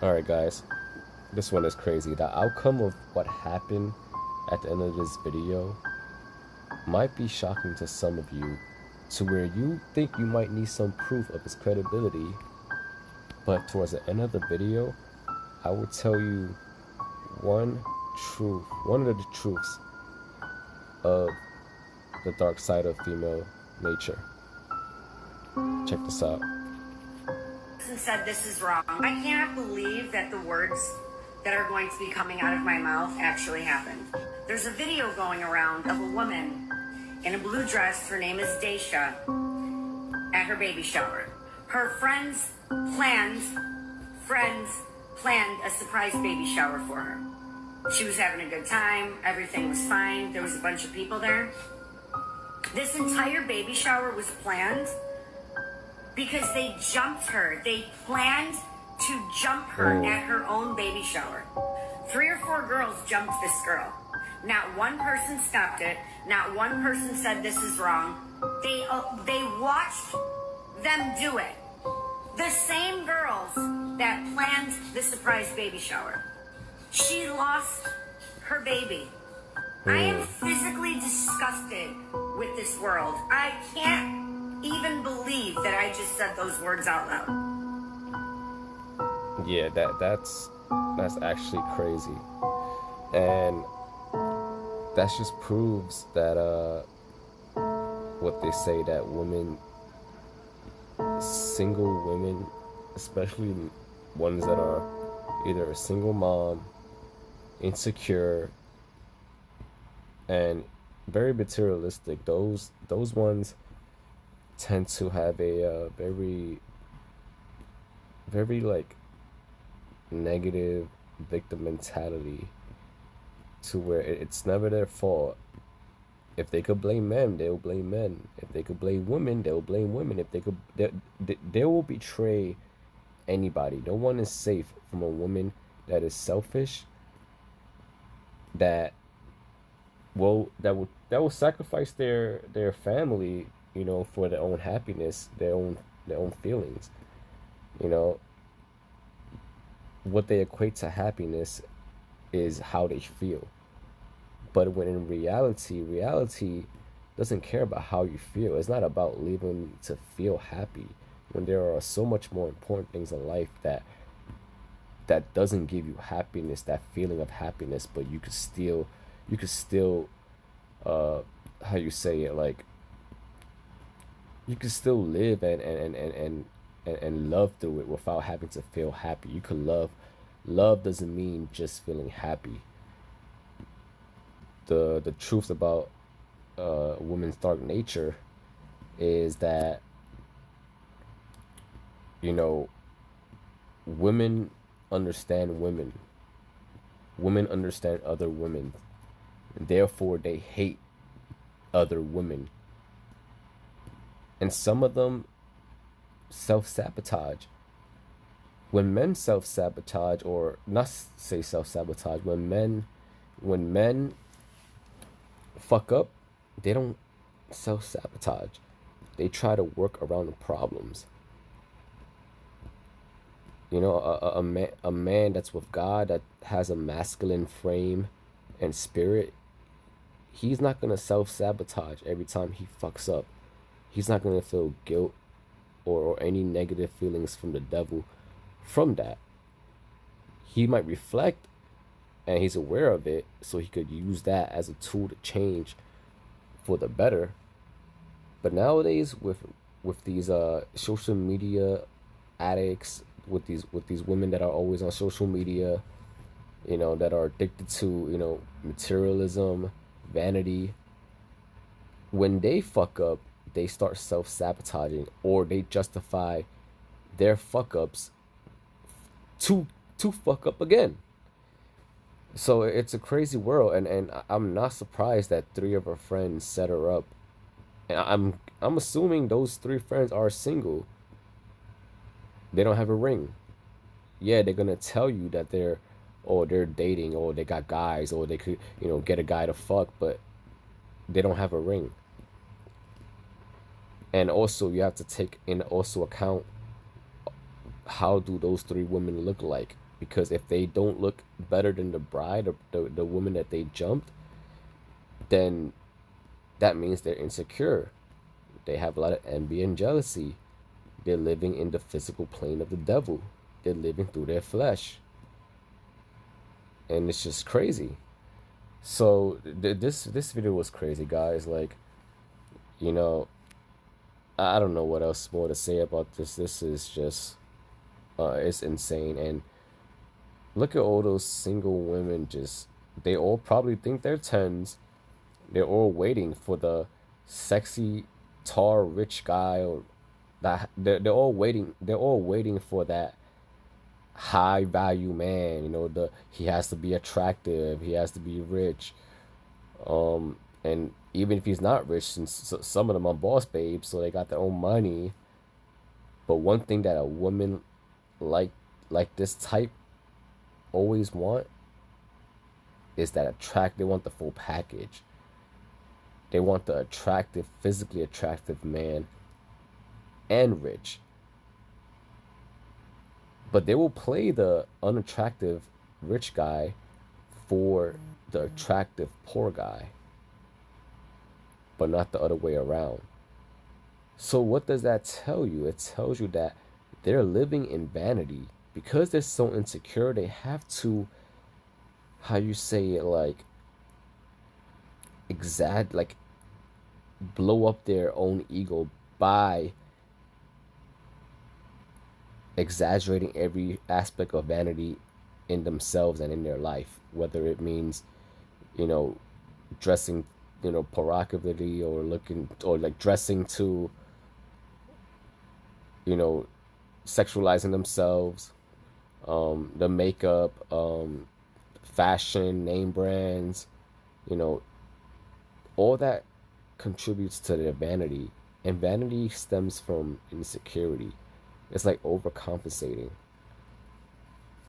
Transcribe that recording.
Alright, guys, this one is crazy. The outcome of what happened at the end of this video might be shocking to some of you, to where you think you might need some proof of his credibility, but towards the end of the video, I will tell you one one of the truths of the dark side of female nature. Check this out. And said this is wrong. I cannot believe that the words that are going to be coming out of my mouth actually happened. There's a video going around of a woman in a blue dress. Her name is Daisha, at her baby shower. Her friends planned a surprise baby shower for her. She was having a good time. Everything was fine. There was a bunch of people there. This entire baby shower was planned because they jumped her. They planned to jump her at her own baby shower. 3 or 4 girls jumped this girl. Not one person stopped it. Not one person said this is wrong. They watched them do it. The same girls that planned the surprise baby shower. She lost her baby. I am physically disgusted with this world. I can't even believe that I just said those words out loud. Yeah, that's actually crazy. And that just proves that what they say, that single women, especially ones that are either a single mom, insecure, and very materialistic, those ones tend to have a very like negative victim mentality, to where it's never their fault. If they could blame men, they'll blame men. If they could blame women, they'll blame women. If they will betray anybody. No one is safe from a woman that is selfish, that will sacrifice their family, for their own happiness, their own feelings. You know, what they equate to happiness is how they feel. But when in reality doesn't care about how you feel. It's not about living to feel happy, when there are so much more important things in life that doesn't give you happiness, that feeling of happiness, but you could still how you say it, like, you can still live and love through it without having to feel happy. You can love doesn't mean just feeling happy. The truth about women's dark nature is that, you know women understand women understand other women, and therefore they hate other women. And some of them self-sabotage. When men self-sabotage, or not say self-sabotage, when men fuck up, they don't self-sabotage. They try to work around the problems. A man that's with God, that has a masculine frame and spirit, he's not gonna self-sabotage every time he fucks up. He's not gonna feel guilt or any negative feelings from the devil from that. He might reflect, and he's aware of it, so he could use that as a tool to change for the better. But nowadays, with these social media addicts, with these women that are always on social media, that are addicted to, materialism, vanity, when they fuck up, they start self-sabotaging, or they justify their fuck ups to fuck up again. So it's a crazy world, and I'm not surprised that 3 of her friends set her up. And I'm assuming those 3 friends are single. They don't have a ring. Yeah, they're gonna tell you that they're dating, or they got guys, or they could, get a guy to fuck, but they don't have a ring. And also, you have to take in also account, how do those 3 women look like? because if they don't look better than the bride or the woman that they jumped, then that means they're insecure. They have a lot of envy and jealousy. They're living in the physical plane of the devil. They're living through their flesh. And it's just crazy. So this video was crazy, guys. Like, you know, I don't know what else more to say about this. This is just it's insane. And look at all those single women, just they all probably think they're tens. They're all waiting for the sexy, tall, rich guy, or that they're all waiting for that high value man. You know, the he has to be attractive, he has to be rich. And even if he's not rich, since some of them are boss babes, so they got their own money. But one thing that a woman like like this type always want is that attract. They want the full package. They want the attractive, physically attractive man and rich. But they will play the unattractive rich guy for the attractive poor guy, but not the other way around. So what does that tell you? It tells you that they're living in vanity because they're so insecure. They have to, how you say it, like like blow up their own ego by exaggerating every aspect of vanity in themselves and in their life, whether it means, you know, dressing, provocatively, or looking, or like dressing to, you know, sexualizing themselves, the makeup, fashion, name brands, you know, all that contributes to their vanity. And vanity stems from insecurity. It's like overcompensating.